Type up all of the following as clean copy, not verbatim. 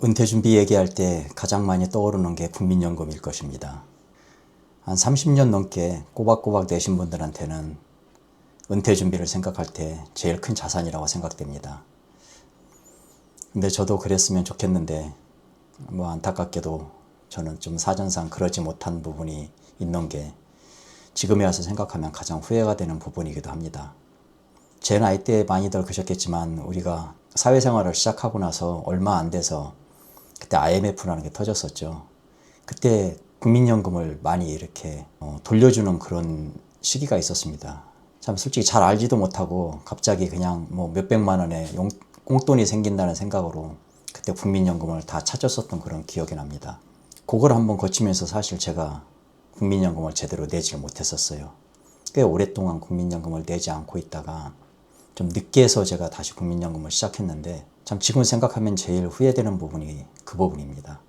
은퇴 준비 얘기할 때 가장 많이 떠오르는 게 국민연금일 것입니다. 한 30년 넘게 꼬박꼬박 내신 분들한테는 은퇴 준비를 생각할 때 제일 큰 자산이라고 생각됩니다. 근데 저도 그랬으면 좋겠는데 안타깝게도 저는 좀 사정상 그러지 못한 부분이 있는 게 지금에 와서 생각하면 가장 후회가 되는 부분이기도 합니다. 제 나이 때 많이들 그러셨겠지만 우리가 사회생활을 시작하고 나서 얼마 안 돼서 그때 IMF라는 게 터졌었죠. 그때 국민연금을 많이 이렇게 돌려주는 그런 시기가 있었습니다. 참 솔직히 잘 알지도 못하고 갑자기 그냥 몇백만 원의 꽁돈이 생긴다는 생각으로 그때 국민연금을 다 찾았었던 그런 기억이 납니다. 그걸 한번 거치면서 사실 제가 국민연금을 제대로 내지를 못했었어요. 꽤 오랫동안 국민연금을 내지 않고 있다가 좀 늦게 해서 제가 다시 국민연금을 시작했는데 참 지금 생각하면 제일 후회되는 부분이 그 부분입니다.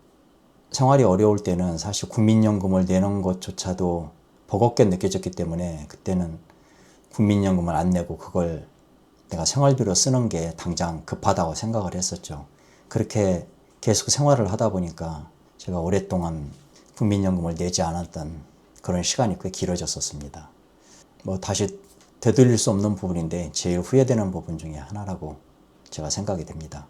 생활이 어려울 때는 사실 국민연금을 내는 것조차도 버겁게 느껴졌기 때문에 그때는 국민연금을 안 내고 그걸 내가 생활비로 쓰는 게 당장 급하다고 생각을 했었죠. 그렇게 계속 생활을 하다 보니까 제가 오랫동안 국민연금을 내지 않았던 그런 시간이 꽤 길어졌었습니다. 다시 되돌릴 수 없는 부분인데 제일 후회되는 부분 중에 하나라고 제가 생각이 됩니다.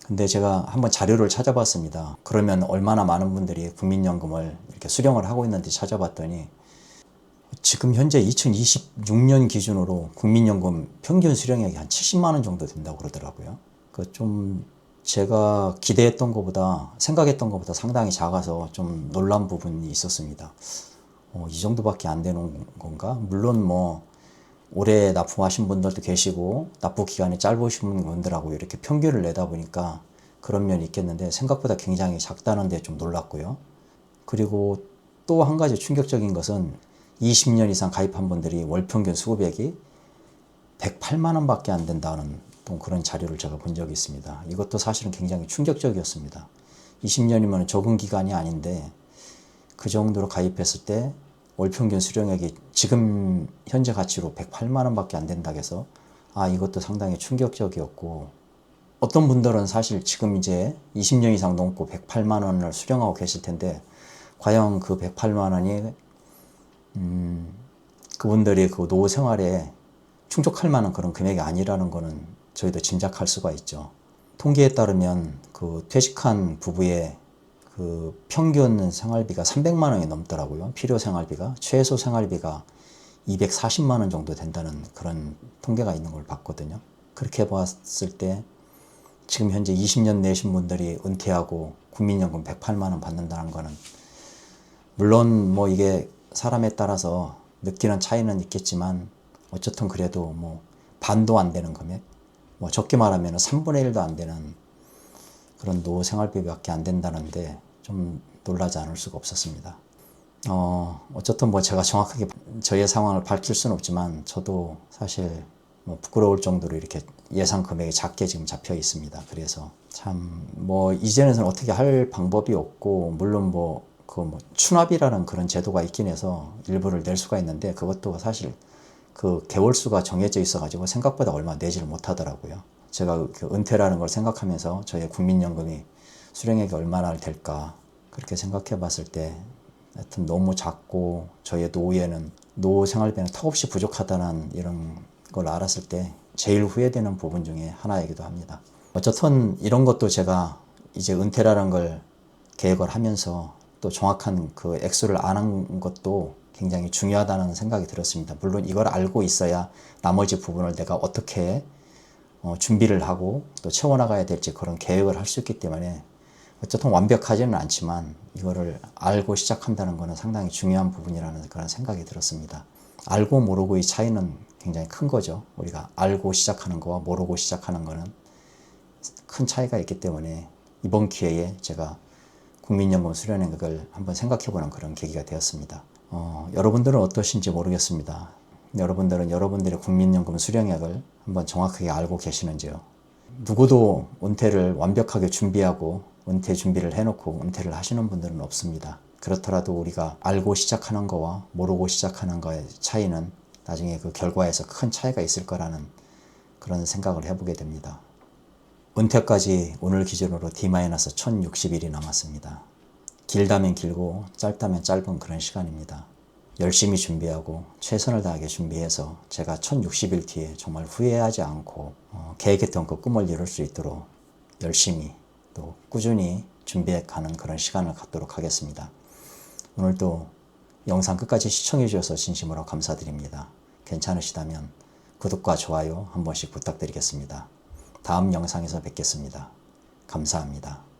근데 제가 한번 자료를 찾아봤습니다. 그러면 얼마나 많은 분들이 국민연금을 이렇게 수령을 하고 있는지 찾아봤더니 지금 현재 2026년 기준으로 국민연금 평균 수령액이 한 70만 원 정도 된다고 그러더라고요. 좀 제가 기대했던 것보다 생각했던 것보다 상당히 작아서 좀 놀란 부분이 있었습니다. 이 정도밖에 안 되는 건가? 물론 올해 납품하신 분들도 계시고 납부 기간이 짧으신 분들하고 이렇게 평균을 내다 보니까 그런 면이 있겠는데 생각보다 굉장히 작다는 데 좀 놀랐고요. 그리고 또 한 가지 충격적인 것은 20년 이상 가입한 분들이 월 평균 수급액이 108만 원밖에 안 된다는 또 그런 자료를 제가 본 적이 있습니다. 이것도 사실은 굉장히 충격적이었습니다. 20년이면 적은 기간이 아닌데 그 정도로 가입했을 때 월 평균 수령액이 지금 현재 가치로 108만 원밖에 안 된다고 해서 이것도 상당히 충격적이었고, 어떤 분들은 사실 지금 이제 20년 이상 넘고 108만 원을 수령하고 계실 텐데 과연 그 108만 원이 그분들이 그 노후 생활에 충족할 만한 그런 금액이 아니라는 거는 저희도 짐작할 수가 있죠. 통계에 따르면 그 퇴직한 부부의 그 평균 생활비가 300만 원이 넘더라고요. 필요 생활비가. 최소 생활비가 240만 원 정도 된다는 그런 통계가 있는 걸 봤거든요. 그렇게 봤을 때 지금 현재 20년 내신 분들이 은퇴하고 국민연금 108만 원 받는다는 거는, 물론 이게 사람에 따라서 느끼는 차이는 있겠지만 어쨌든 그래도 반도 안 되는 금액, 적게 말하면 3분의 1도 안 되는 그런 노후 생활비밖에 안 된다는데 좀 놀라지 않을 수가 없었습니다. 어쨌든 제가 정확하게 저의 상황을 밝힐 수는 없지만 저도 사실 부끄러울 정도로 이렇게 예상 금액이 작게 지금 잡혀 있습니다. 그래서 참 이제는 어떻게 할 방법이 없고, 물론 추납이라는 그런 제도가 있긴 해서 일부를 낼 수가 있는데 그것도 사실 그 개월수가 정해져 있어가지고 생각보다 얼마 내지를 못하더라고요. 제가 그 은퇴라는 걸 생각하면서 저의 국민연금이 수령액이 얼마나 될까 그렇게 생각해 봤을 때 하여튼 너무 작고 저의 노후에는 노후 생활비는 턱없이 부족하다는 이런 걸 알았을 때 제일 후회되는 부분 중에 하나이기도 합니다. 어쨌든 이런 것도 제가 이제 은퇴라는 걸 계획을 하면서 또 정확한 그 액수를 아는 것도 굉장히 중요하다는 생각이 들었습니다. 물론 이걸 알고 있어야 나머지 부분을 내가 어떻게 준비를 하고 또 채워나가야 될지 그런 계획을 할 수 있기 때문에 어쨌든 완벽하지는 않지만 이거를 알고 시작한다는 것은 상당히 중요한 부분이라는 그런 생각이 들었습니다. 알고 모르고의 차이는 굉장히 큰 거죠. 우리가 알고 시작하는 거와 모르고 시작하는 거는 큰 차이가 있기 때문에 이번 기회에 제가 국민연금 수령액을 한번 생각해보는 그런 계기가 되었습니다. 여러분들은 어떠신지 모르겠습니다. 여러분들은 여러분들의 국민연금 수령액을 한번 정확하게 알고 계시는지요? 누구도 은퇴를 완벽하게 준비하고 은퇴 준비를 해놓고 은퇴를 하시는 분들은 없습니다. 그렇더라도 우리가 알고 시작하는 거와 모르고 시작하는 거의 차이는 나중에 그 결과에서 큰 차이가 있을 거라는 그런 생각을 해보게 됩니다. 은퇴까지 오늘 기준으로 D-1060일이 남았습니다. 길다면 길고 짧다면 짧은 그런 시간입니다. 열심히 준비하고 최선을 다하게 준비해서 제가 1060일 뒤에 정말 후회하지 않고 계획했던 그 꿈을 이룰 수 있도록 열심히 또 꾸준히 준비해가는 그런 시간을 갖도록 하겠습니다. 오늘도 영상 끝까지 시청해 주셔서 진심으로 감사드립니다. 괜찮으시다면 구독과 좋아요 한 번씩 부탁드리겠습니다. 다음 영상에서 뵙겠습니다. 감사합니다.